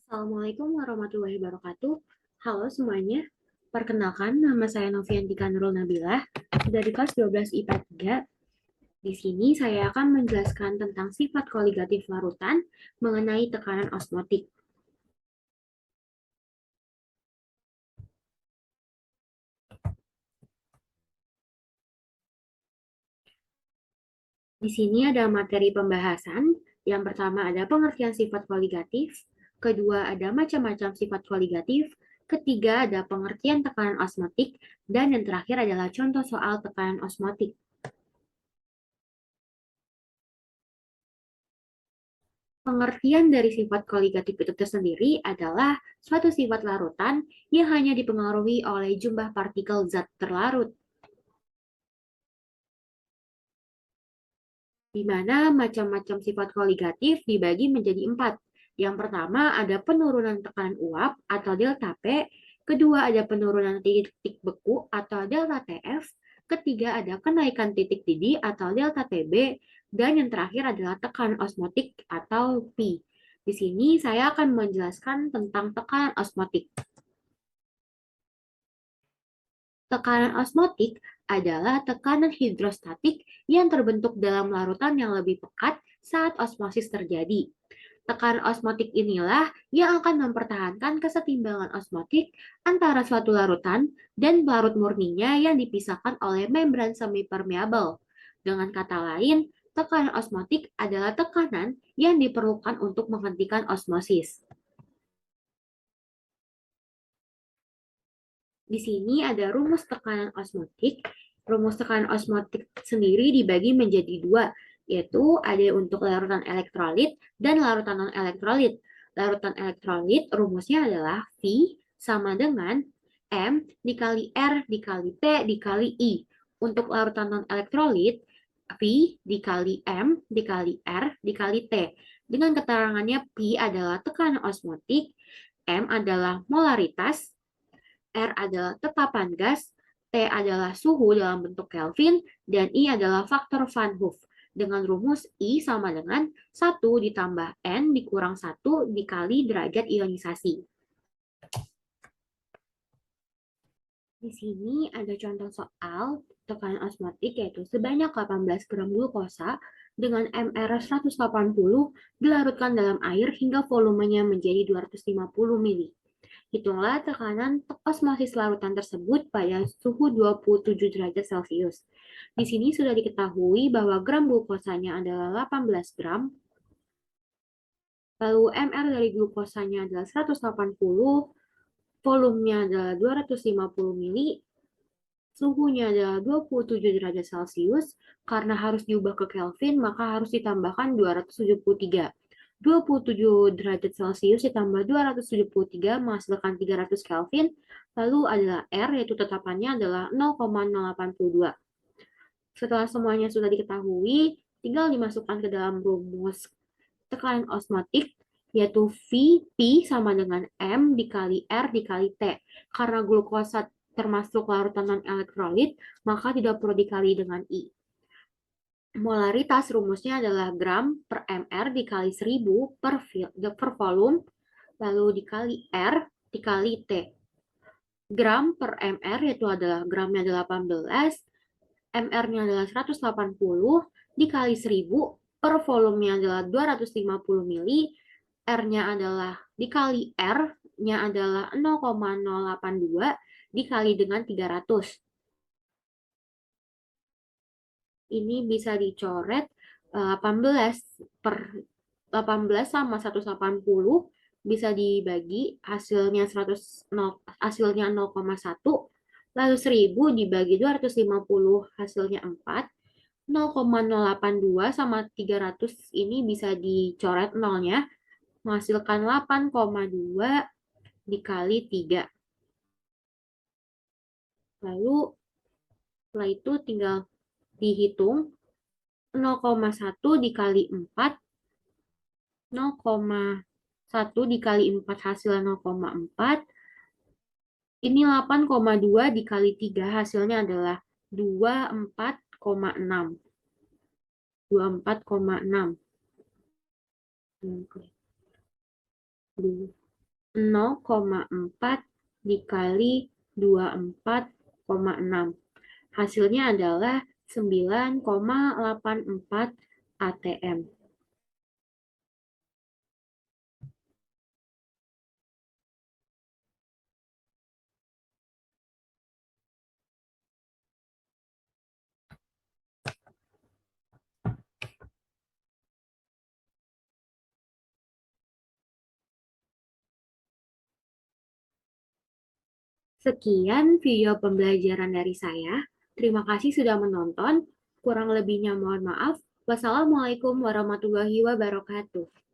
Assalamualaikum warahmatullahi wabarakatuh. Halo semuanya. Perkenalkan, nama saya Noviantika Nurul Nabilah dari kelas 12 IPA 3. Di sini saya akan menjelaskan tentang sifat koligatif larutan mengenai tekanan osmotik. Di sini ada materi pembahasan. Yang pertama ada pengertian sifat koligatif, kedua ada macam-macam sifat koligatif, ketiga ada pengertian tekanan osmotik, dan yang terakhir adalah contoh soal tekanan osmotik. Pengertian dari sifat koligatif itu tersendiri adalah suatu sifat larutan yang hanya dipengaruhi oleh jumlah partikel zat terlarut, di mana macam-macam sifat koligatif dibagi menjadi 4. Yang pertama ada penurunan tekanan uap atau delta P, kedua ada penurunan titik beku atau delta TF, ketiga ada kenaikan titik didih atau delta TB, dan yang terakhir adalah tekanan osmotik atau P. Di sini saya akan menjelaskan tentang tekanan osmotik. Tekanan osmotik adalah tekanan hidrostatik yang terbentuk dalam larutan yang lebih pekat saat osmosis terjadi. Tekanan osmotik inilah yang akan mempertahankan kesetimbangan osmotik antara suatu larutan dan larut murninya yang dipisahkan oleh membran semipermeabel. Dengan kata lain, tekanan osmotik adalah tekanan yang diperlukan untuk menghentikan osmosis. Di sini ada rumus tekanan osmotik. Rumus tekanan osmotik sendiri dibagi menjadi dua, yaitu ada untuk larutan elektrolit dan larutan non-elektrolit. Larutan elektrolit rumusnya adalah V sama dengan M dikali R dikali T dikali I. Untuk larutan non-elektrolit, V dikali M dikali R dikali T. Dengan keterangannya P adalah tekanan osmotik, M adalah molaritas, R adalah tetapan gas, T adalah suhu dalam bentuk Kelvin, dan I adalah faktor Van Hoff. Dengan rumus I sama dengan 1 ditambah N dikurang 1 dikali derajat ionisasi. Di sini ada contoh soal tekanan osmotik yaitu sebanyak 18 gram glukosa dengan MR 180 dilarutkan dalam air hingga volumenya menjadi 250 mili. Hitunglah tekanan osmosis larutan tersebut pada suhu 27 derajat Celcius. Di sini sudah diketahui bahwa gram glukosanya adalah 18 gram, lalu MR dari glukosanya adalah 180, volumenya adalah 250 mili, suhunya adalah 27 derajat Celcius. Karena harus diubah ke Kelvin, maka harus ditambahkan 273. 27 derajat Celcius ditambah 273 menghasilkan 300 Kelvin. Lalu adalah R, yaitu tetapannya adalah 0,082. Setelah semuanya sudah diketahui, tinggal dimasukkan ke dalam rumus tekanan osmotik, yaitu V, P sama dengan M dikali R dikali T. Karena glukosa termasuk larutan non-elektrolit, maka tidak perlu dikali dengan I. Molaritas rumusnya adalah gram per mr dikali 1000 per volume, lalu dikali R dikali T. Gram per mr itu adalah gramnya 18, mr-nya adalah 180, dikali 1000, per volumenya adalah 250 mili, R-nya adalah dikali R-nya adalah 0,082 dikali dengan 300. Ini bisa dicoret 18 per 18 sama 180 bisa dibagi hasilnya hasilnya 0,1, lalu 1000 dibagi 250 hasilnya 4. 0,082 sama 300 ini bisa dicoret nolnya menghasilkan 8,2 dikali 3. Lalu setelah itu tinggal dihitung 0,1 dikali 4, 0,1 dikali 4 hasilnya 0,4. Ini 8,2 dikali 3 hasilnya adalah 24,6. 24,6. 0,4 dikali 24,6. Hasilnya adalah 9,84 ATM. Sekian video pembelajaran dari saya. Terima kasih sudah menonton. Kurang lebihnya mohon maaf. Wassalamualaikum warahmatullahi wabarakatuh.